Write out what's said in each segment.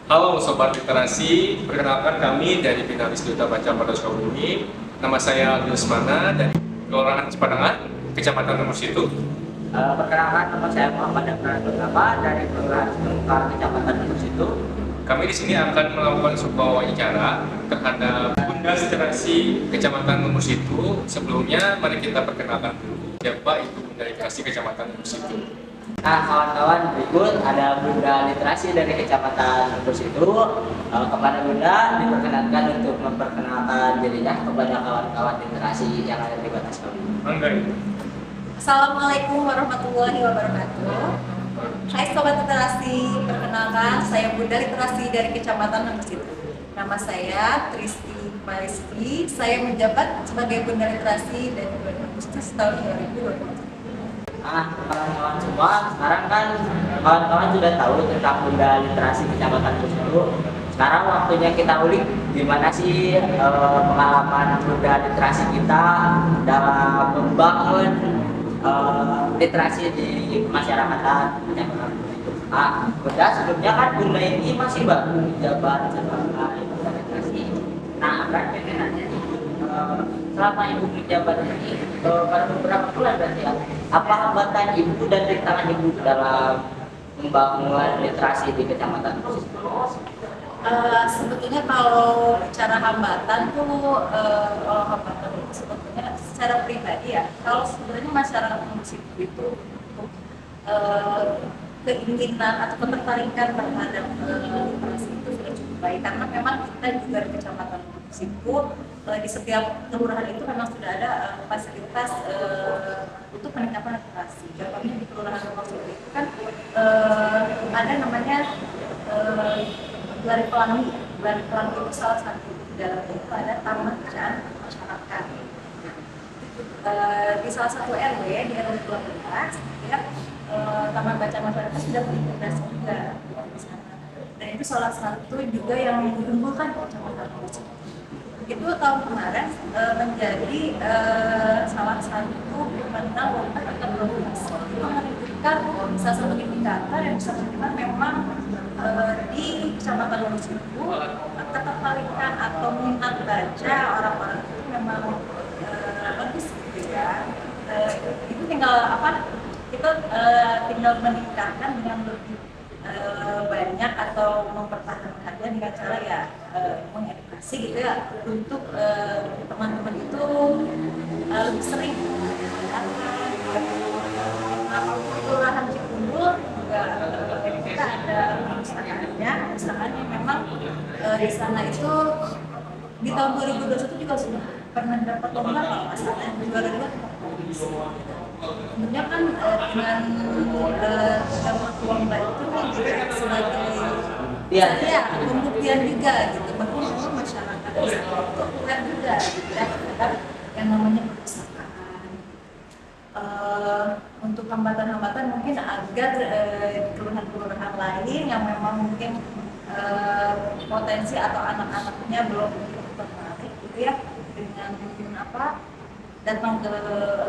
Halo Sobat Literasi, perkenalkan kami dari Bina Wisduta Baca pada Sukabumi. Nama saya Yusmana dari Kelurahan Cipadangan, Kecamatan Nomor Situ. Perkenalkan, nama saya Muhammad Abdullah Nuraba dari Kelurahan Cipengkar, Kecamatan Nomor Situ. Kami di sini akan melakukan sebuah wawancara terhadap Bunda Literasi Kecamatan Nomor Situ. Sebelumnya, mari kita perkenalkan dulu siapa itu Bunda Literasi Kecamatan Nomor Situ. Nah, kawan-kawan, berikut ada Bunda Literasi dari Kecamatan Nomor Situ. Kepada Bunda diperkenankan untuk memperkenalkan dirinya kepada kawan-kawan literasi yang ada di Kota Sukabumi. Mangga. Assalamualaikum warahmatullahi wabarakatuh. Hai Sobat Literasi, perkenalkan saya Bunda Literasi dari Kecamatan Nomor Situ. Nama saya Tristi Mariski, saya menjabat sebagai Bunda Literasi dari bulan Agustus tahun 2021. Nah, kawan-kawan semua, sekarang kan kawan-kawan sudah tahu tentang Bunda Literasi Kecamatan Nomor Situ. Sekarang waktunya kita ulik gimana sih pengalaman Bunda Literasi kita dalam membangun literasi di masyarakatan Kecamatan Nomor Situ. Nah, Bunda sebelumnya kan Bunda ini masih baru menjabat sebagai Bunda Literasi. Nah, kan pengen nanya nih, selama Ibu menjabat ini pada beberapa bulan berarti ya, apa hambatan Ibu dan rintangan Ibu dalam membangun literasi di Kecamatan Nomor Situ? Sebetulnya kalau bicara hambatan tuh, kalau hambatan itu sebetulnya secara pribadi ya, kalau sebenarnya masyarakat musik itu untuk keinginan atau ketertarikan terhadap literasi itu sudah cukup baik, karena memang kita juga di Kecamatan Musik itu di setiap kelurahan itu memang sudah ada fasilitas untuk peningkatan literasi. Contohnya di Kelurahan Musik itu kan ada namanya Gelari Pelangi. Gelari Pelangi itu salah satu di dalamnya itu ada taman bacaan masyarakat. Di salah satu RW di RW 12 ya, taman bacaan masyarakat sudah terintegrasi juga di sana. Dan itu salah satu juga yang mengunggulkan Kecamatan Musik. Itu tahun kemarin menjadi salah satu pemenang lomba kita provinsi. Itu menunjukkan salah satu indikator yang bisa menunjukkan memang di Kecamatan Nomor Situ ketertarikan atau minat baca orang-orang itu memang bagus gitu ya. Itu tinggal apa? Kita tinggal meningkatkan dengan lebih banyak atau mempertahankannya dengan cara ya mengedukasi gitu ya untuk teman-teman itu lebih sering Kelurahan Cikundul juga kita ada perpustakaannya memang di sana itu di tahun 2021 juga sudah pernah dapat lomba kalau nggak salah juara 2 provinsi. Tentunya kan dengan dapat lomba itu kan juga sebagai ya pembuktian juga gitu bahwa memang masyarakat itu keren juga gitu ya terhadap yang namanya perpustakaan. Untuk hambatan-hambatan mungkin agar kelurahan-kelurahan lain yang memang mungkin potensi atau anak-anaknya belum tertarik gitu ya dengan apa datang ke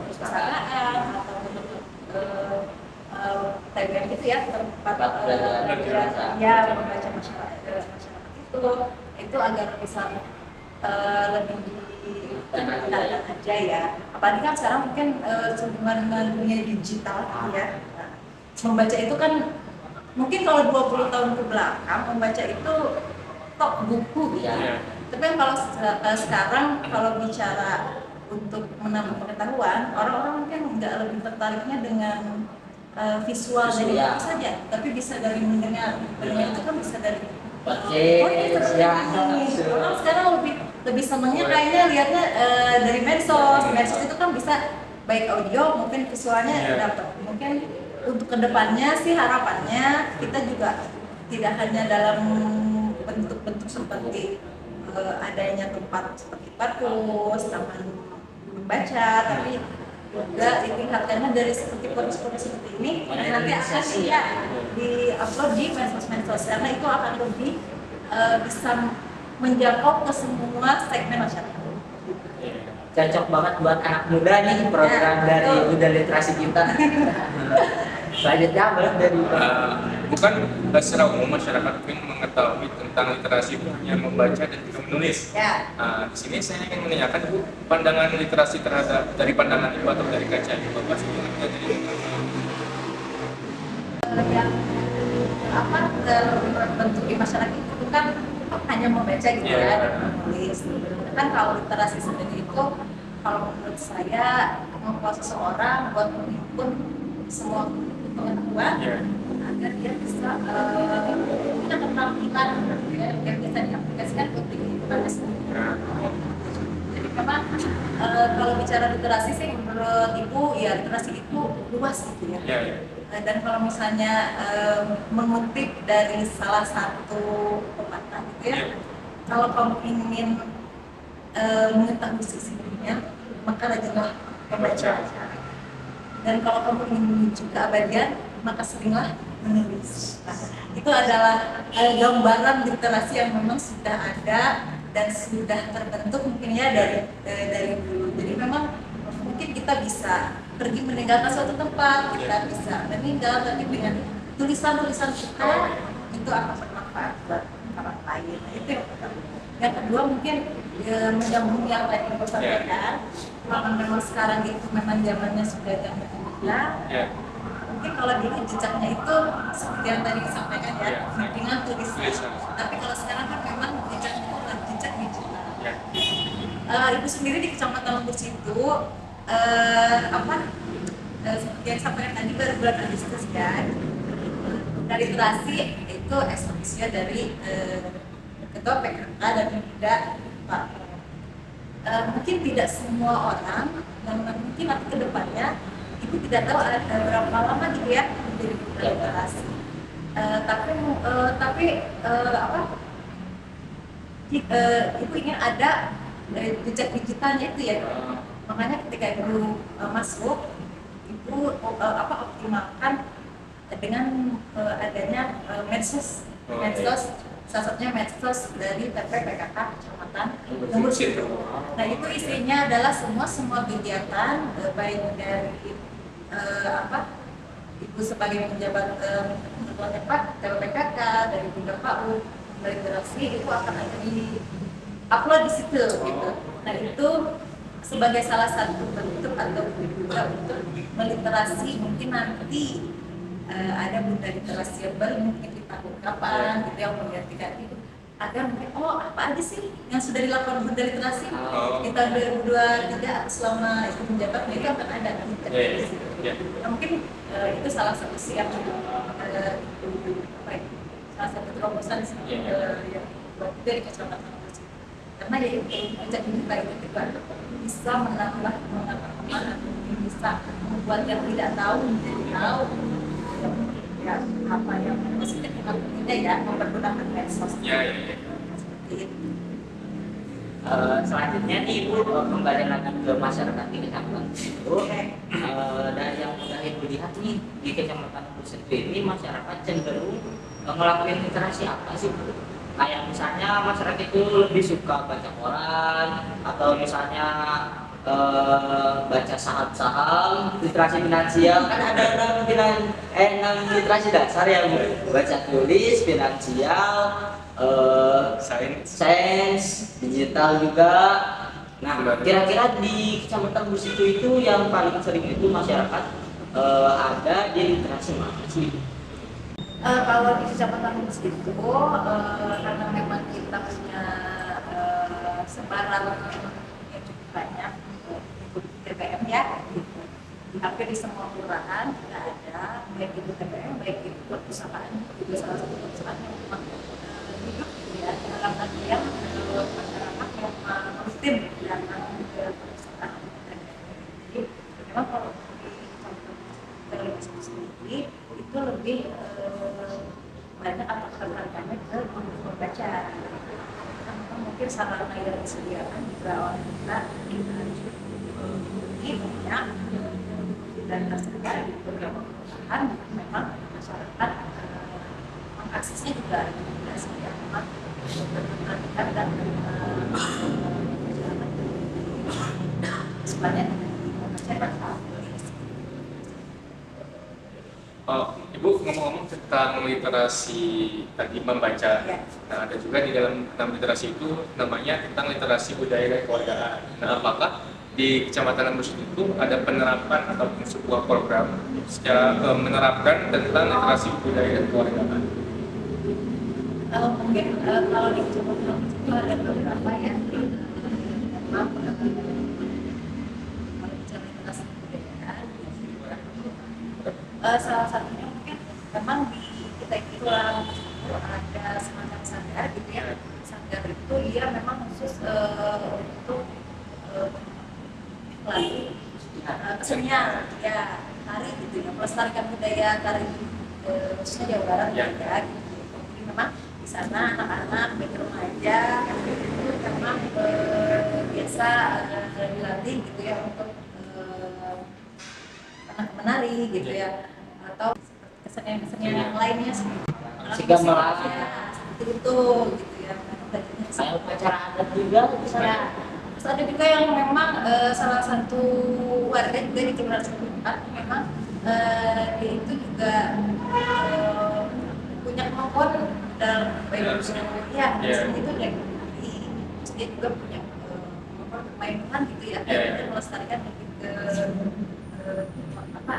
perpustakaan atau ke TBM gitu ya tempat ya membaca masyarakat itu agar bisa lebih ditingkatkan aja ya. Apalagi kan sekarang mungkin sehubungan dengan dunia digital ya. Membaca itu kan mungkin kalau 20 tahun ke belakang membaca itu tok buku ya. Tapi kan kalau sekarang kalau bicara untuk menambah pengetahuan, orang-orang mungkin nggak lebih tertariknya dengan visual dari buku saja, tapi bisa dari mendengar. Mendengar itu kan bisa dari orang sekarang lebih senangnya kayaknya lihatnya dari medsos itu kan bisa baik audio mungkin visualnya dapat. Mungkin untuk kedepannya sih harapannya kita juga tidak hanya dalam bentuk-bentuk seperti adanya tempat seperti perpus, taman membaca, tapi juga ditingkatkannya dari seperti podcast seperti ini dan nanti akan di-upload di medsos karena itu akan lebih bisa menjangkau ke semua segmen masyarakat. Cocok banget buat anak muda nih program dari Bunda Literasi kita. Selanjutnya boleh dari Bukan secara umum masyarakat ingin mengetahui tentang literasi itu hanya membaca dan juga menulis. Ya. Di sini saya ingin menanyakan Bu, pandangan literasi terhadap dari pandangan Ibu atau dari kaca Ibu apa sih yang kita jadi Yang apa bentuk di masyarakat itu kan hanya membaca gitu Iya. ya dan menulis. Kan kalau literasi sendiri itu kalau menurut saya membuat seseorang buat menghimpun semua pengetahuan Iya. agar dia bisa punya keterampilan ya, yang bisa diaplikasikan untuk kehidupan sendiri. Jadi memang kalau bicara literasi sih menurut Ibu ya literasi itu luas gitu ya. Iya, iya. Dan kalau misalnya mengutip dari salah satu pepatah gitu ya, Iya. kalau kamu ingin mengetahui sisi dunia, maka rajinlah membaca. Dan kalau kamu ingin menuju keabadian, maka seringlah menulis. Nah, itu adalah gambaran literasi yang memang sudah ada dan sudah terbentuk mungkin ya dari dulu. Jadi memang mungkin kita bisa pergi meninggalkan suatu tempat, kita bisa meninggal, tapi dengan tulisan-tulisan kita itu akan bermanfaat buat orang lain. Nah, itu yang pertama. Yang kedua mungkin menyambung yang tadi Ibu sampaikan, kalau memang sekarang itu memang zamannya sudah zaman digital, Iya. mungkin kalau dulu jejaknya itu seperti yang tadi disampaikan ya, Iya. dengan tulisan. Tulisan. Tapi kalau sekarang kan memang jejaknya itu adalah jejak digital. Iya. Ibu sendiri di Kecamatan Lembur situ seperti yang disampaikan tadi baru bulan Agustus ya. Dari literasi itu eksekusinya dari Ketua PKK dan juga Pak. Mungkin tidak semua orang dan mungkin nanti ke depannya Ibu tidak tahu ada berapa lama gitu ya menjadi literasi. Ibu ingin ada jejak digitalnya itu ya. Makanya ketika Ibu masuk, Ibu optimalkan dengan adanya medsos, salah satunya medsos dari TP PKK Kecamatan Lembur Situ. Nah itu isinya adalah semua kegiatan baik dari Ibu sebagai penjabat ketua TPPKK dari Bunda PAU dari literasi itu akan ada di upload di situ gitu. Nah itu sebagai salah satu bentuk atau juga untuk meliterasi mungkin nanti ada bunda literasi yang baru mungkin di tahun kapan gitu yang menggantikan itu agar mungkin apa aja sih yang sudah dilakukan bunda literasi di tahun 2023 atau selama itu menjabat itu akan ada di situ. Nah, mungkin itu salah satu siap salah satu terobosan yang buat dari Kecamatan Lembur. Karena ya itu ajak kita itu juga bisa menambah pengalaman atau bisa membuat yang tidak tahu menjadi tahu ya apa yang positif atau tidak ya mempergunakan medsos. Seperti itu. Selanjutnya nih Ibu kembali lagi ke masyarakat di Kecamatan itu. Dari yang sudah Ibu lihat nih di Kecamatan Situ ini masyarakat cenderung ngelakuin literasi apa sih? Kayak misalnya masyarakat itu lebih suka baca koran atau misalnya baca saham-saham, literasi finansial kan ada enam literasi dasar yang baca tulis, finansial, sains, digital juga. Nah, kira-kira di Kecamatan Lembur Situ itu yang paling sering itu masyarakat ada di literasi mana sih? Kalau di Kecamatan Lembur Situ karena memang kita punya sebaran yang cukup banyak TPM ya, hampir di semua kelurahan kita ada baik itu TPM baik itu perusahaan juga salah satu perusahaan yang memang hidup ya dalam artian masyarakat yang rutin datang ke perusahaan. Jadi memang kalau di Kecamatan Lembur Situ sendiri itu lebih banyak atau ketertarikannya ke membaca. Mungkin sarana yang disediakan juga oleh kita ini banyak dan tersebar di beberapa perusahaan memang masyarakat mengaksesnya juga ada komunikasi yang memang berkelanjutan dan sebenarnya membaca Oh, Ibu ngomong-ngomong tentang literasi tadi membaca. Ya. Nah, ada juga di dalam literasi itu namanya tentang literasi budaya dan kewargaan. Nah, apakah di Kecamatan Lembus itu ada penerapan ataupun sebuah program secara menerapkan tentang literasi budaya dan kewargaan? Mungkin kalau di Kecamatan itu ada beberapa ya. Memang kalau bicara literasi kebudayaan, salah satunya mungkin memang di kita itu ada semacam sanggar gitu ya. Sanggar itu dia memang khusus untuk melatih kesenian ya, tari gitu ya, melestarikan budaya tari khususnya Jawa Barat ya, gitu. Jadi memang di sana anak-anak baik remaja itu memang biasa dilatih gitu ya untuk menari gitu ya, atau kesenian-kesenian yang lainnya Sehingga malah seperti itu gitu ya. saya upacara adat juga di sana. Ya. Terus ada juga yang memang salah satu warga juga di Kelurahan Setempat memang dia itu juga punya kemampuan dalam ya di sini itu dari terus dia juga punya kemampuan permainan gitu ya, dan melestarikan lebih ke apa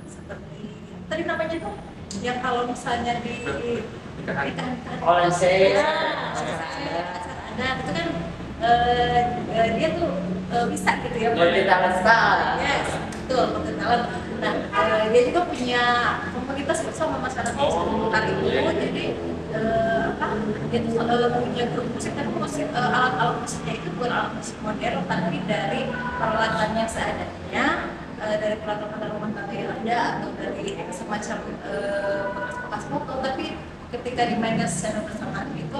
seperti tadi namanya tuh yang kalau misalnya di pernikahan Oleh saya acara adat itu kan dia tuh bisa gitu ya multitalenta. yes betul multitalent. Nah dia juga punya komunitas bersama masyarakat sekitar itu, jadi apa dia tuh punya grup musik, tapi musik alat-alat musiknya itu bukan alat musik modern tapi dari peralatannya seadanya, dari peralatan rumah tangga yang ada atau dari semacam bekas-bekas foto, tapi ketika dimainkan secara bersamaan itu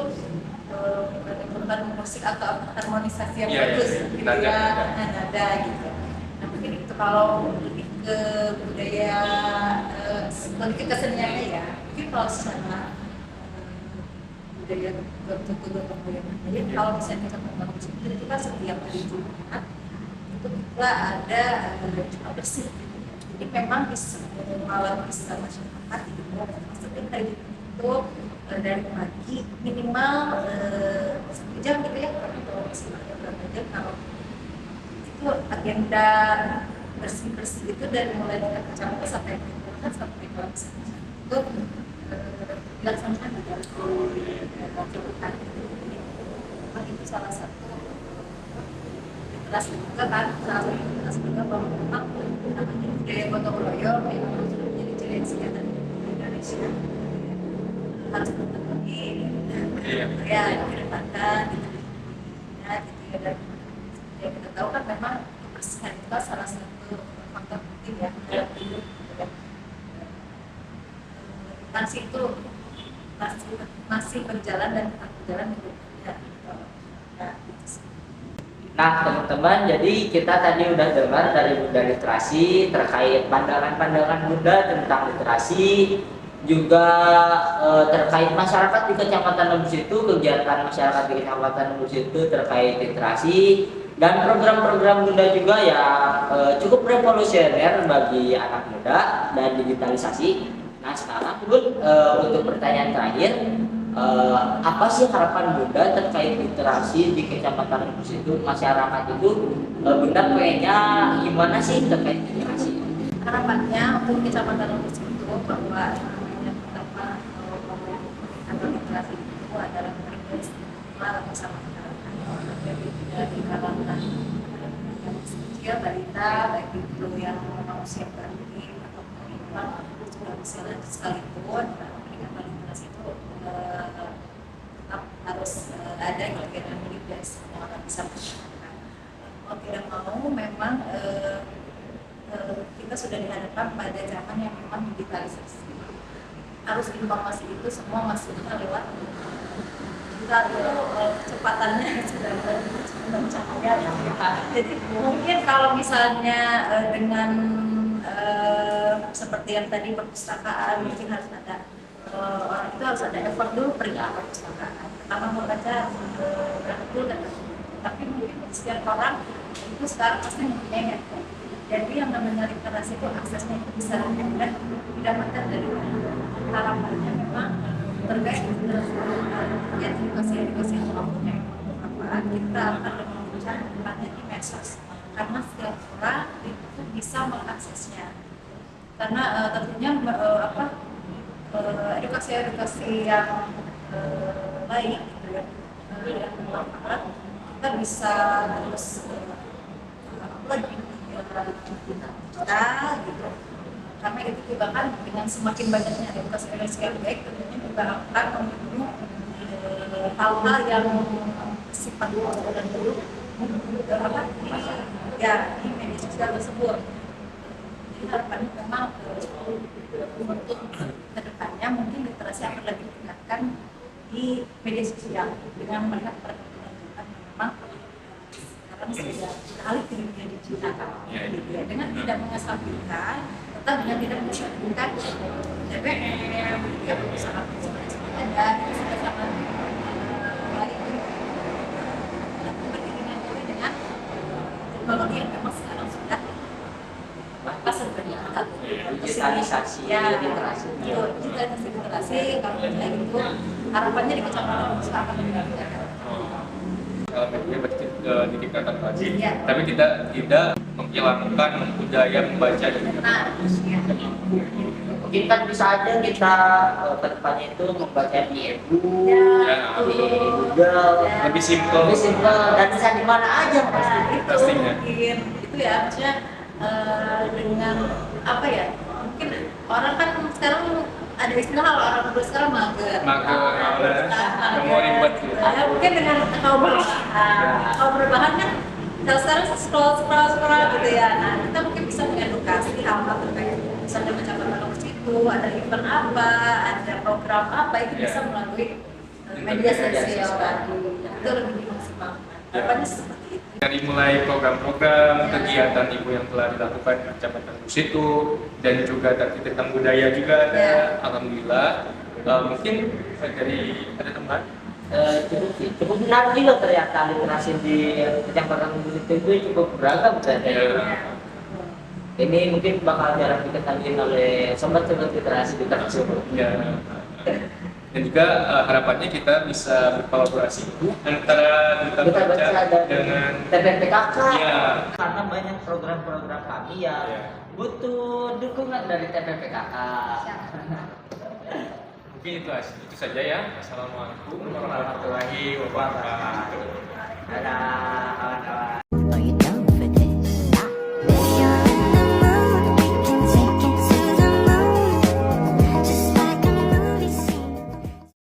menimbulkan musik atau harmonisasi yang bagus gitu ya, nada gitu. Nah mungkin itu kalau lebih ke budaya lebih ke keseniannya ya, mungkin kalau secara budaya tertentu budaya. Jadi kalau misalnya kita membangun musik itu kan setiap hari Jumat itu kita ada jumpa bersih. Jadi memang di malam bisa masyarakat itu maksudnya hari itu dari pagi minimal 1 jam gitu ya, atau maksimalnya berapa jam kalau itu agenda bersih-bersih itu dari mulai tingkat kecamatan sampai ke kelurahan sampai ke itu dilaksanakan di dalam kelurahan. Memang itu salah satu literasi juga kan, salah satu literasi juga bahwa memang namanya budaya gotong royong yang sudah menjadi ciri kesehatan di Indonesia harus terpenuhi ya dikedepankan gitu ya gitu ya. Dan yang kita tahu kan memang kebersihan itu salah satu faktor penting ya dalam hidup gitu ya. Literasi itu masih berjalan dan tetap berjalan gitu ya. Nah teman-teman, jadi kita tadi udah dengar dari Bunda Literasi terkait pandangan-pandangan Bunda tentang literasi, juga terkait masyarakat di Kecamatan Lembus itu, kegiatan masyarakat di Kecamatan Lembus itu terkait literasi, dan program-program Bunda juga yang cukup revolusioner bagi anak muda dan digitalisasi. Nah sekarang Bun, untuk pertanyaan terakhir, apa sih harapan Bunda terkait literasi di Kecamatan Lembus itu? Masyarakat itu Bunda pengennya gimana sih terkait literasi? Harapannya untuk Kecamatan Lembus itu bahwa yang pertama atau literasi itu adalah beristimewa bersama masyarakat, jadi tidak di kalangan yang masih kecil, balita, baik itu yang memang usia beranjak atau memang sudah usia lanjut sekalipun, pendidikan literasi itu tetap harus ada gitu ya, dan jadi biar semua orang bisa masyarakat. Mau tidak mau memang kita sudah dihadapkan pada zaman yang memang digitalisasi. Arus informasi itu semua masuknya lewat kita itu kecepatannya sudah cahaya. Jadi mungkin kalau misalnya dengan seperti yang tadi perpustakaan, mungkin harus ada orang itu harus ada effort dulu pergi ke perpustakaan. Pertama membaca berarti dulu, tapi mungkin setiap orang itu sekarang pasti mempunyai handphone. Jadi yang namanya literasi itu aksesnya itu bisa lebih mudah didapatkan dari mana. Harapannya memang terkait dengan edukasi yang punya apa kita akan lebih mudah tempatnya di medsos karena setiap orang itu bisa mengaksesnya. Karena tentunya edukasi yang baik gitu ya, yang bermanfaat, kita bisa terus upload di kita gitu. Karena itu juga kan dengan semakin banyaknya edukasi yang baik tentunya juga akan membunuh hal-hal yang sifat dan dulu di media sosial tersebut. Jadi harapannya memang untuk kedepannya mungkin literasi akan lebih ditingkatkan di media sosial dengan melihat perkembangan yang memang sekarang sudah beralih ke dunia digital gitu ya, dengan tidak mengesampingkan tetap dengan tidak mengesampingkan DBM ya perusahaan ada itu sudah sangat baik beriringan juga dengan teknologi yang memang sekarang sudah pasar berdigital Digitalisasi literasi. Digitalisasi literasi kalau kayak gitu harapannya di kecamatan bisa akan meningkatkan. Kalau media ditingkatkan lagi, Iya. tapi tidak menghilangkan budaya membaca dan Nah, ya. Mungkin kan bisa aja kita ke depannya itu membaca di e-book, Ya, di Google, Ya. lebih simpel. lebih simpel dan bisa di mana aja Nah, pasti. itu Pastinya. mungkin itu ya maksudnya dengan apa ya mungkin orang kan sekarang ada istilah kalau orang muda sekarang mager Nggak mau ribet gitu. ya mungkin dengan kaum berbahan kan kalau sekarang scroll gitu ya. Nah kita mungkin bisa mengedukasi hal-hal terkait misalnya mencapai ke situ ada event apa ada program apa itu bisa melalui media sosial tadi itu lebih dimaksimalkan harapannya seperti itu. Dari mulai program-program kegiatan ibu yang telah dilakukan di Kecamatan Busitu dan juga tadi tentang budaya juga ada, alhamdulillah. Mungkin dari ada teman Cukup menarik juga ternyata literasi di Kecamatan Busitu itu cukup beragam ternyata. Ini mungkin bakal jarang diketahui oleh sobat-sobat literasi di tersebut. ya. Dan juga harapannya kita bisa berkolaborasi antara Duta Kita Baca baca dengan TPPKK ya. karena banyak program-program kami yang butuh dukungan dari TPPKK. Mungkin itu saja ya. Assalamualaikum warahmatullahi wabarakatuh. Dadah.